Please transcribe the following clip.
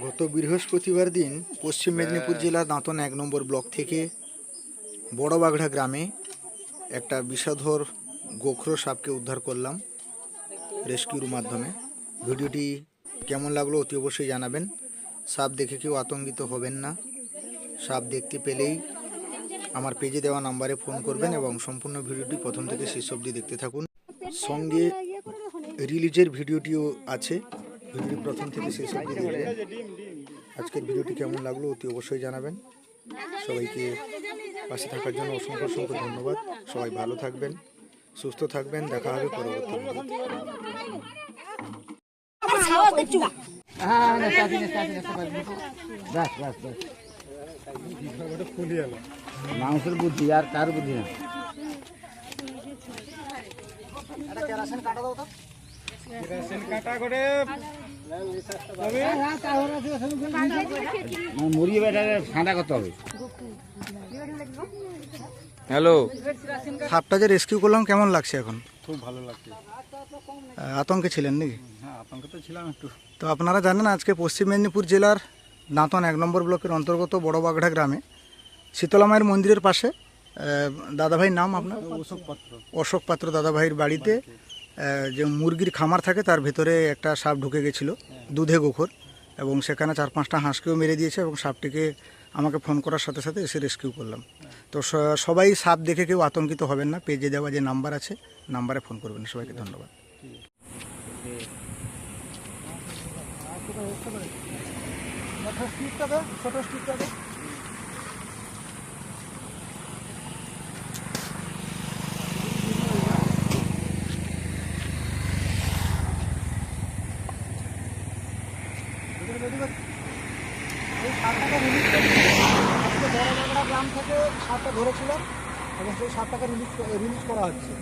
গত বৃহস্পতিবার দিন পশ্চিম মেদিনীপুর জেলার দাঁতন 1 নম্বর ব্লক থেকে বড়বাগড়া গ্রামে একটা বিষধর গোখরো সাপকে উদ্ধার করলাম রেস্কিউর মাধ্যমে। ভিডিওটি কেমন লাগলো অতি অবশ্যই জানাবেন। সাপ দেখে কেউ আতঙ্কিত হবেন না। সাপ দেখতে পেলেই আমার পেজে দেওয়া নাম্বারে ফোন করবেন এবং সম্পূর্ণ ভিডিওটি প্রথম থেকে শেষ অবধি দেখতে থাকুন। সঙ্গে রিলিজের ভিডিওটিও আছে, ভিডিওটি প্রথম থেকে শেষ অবধি দেখবেন। আজকের ভিডিওটি কেমন লাগলো অতি অবশ্যই জানাবেন। সবাইকে পাশে থাকার জন্য অসংখ্য অসংখ্য ধন্যবাদ। সবাই ভালো থাকবেন, সুস্থ থাকবেন। দেখা হবে পরবর্তী মানুষের বুদ্ধি আর কার বুদ্ধি না। মুরগি বেটারে ঠান্ডা করতে হবে। হ্যালো, সাপটা যে রেস্কিউ করলাম কেমন লাগছে এখন? খুব ভালো লাগছে। আতঙ্কে ছিলেন নাকি? হ্যাঁ, আতঙ্কে তো ছিলাম একটু। তো আপনারা জানেন আজকে পশ্চিম মেদিনীপুর জেলার দাঁতন 1 নম্বর ব্লকের অন্তর্গত বড়বাগড়া গ্রামে শীতলা মায়ের মন্দিরের পাশে দাদাভাইয়ের নাম আপনার? অশোক পাত্র দাদাভাইয়ের বাড়িতে যে মুরগির খামার থাকে তার ভেতরে একটা সাপ ঢুকে গেছিল, দুধে গোখর, এবং সেখানে 4-5টা হাঁসকেও মেরে দিয়েছে এবং সাপটিকে আমাকে ফোন করার সাথে সাথে এসে রেস্কিউ করলাম। তো সবাই সাপ দেখে কেউ আতঙ্কিত হবেন না। পেজে দেওয়া যে নাম্বার আছে নাম্বারে ফোন করবেন। সবাইকে ধন্যবাদ। গ্রাম থেকে সাপটা ধরেছিলাম এবং সেই সাপটাকে রিলিজ করা হচ্ছে।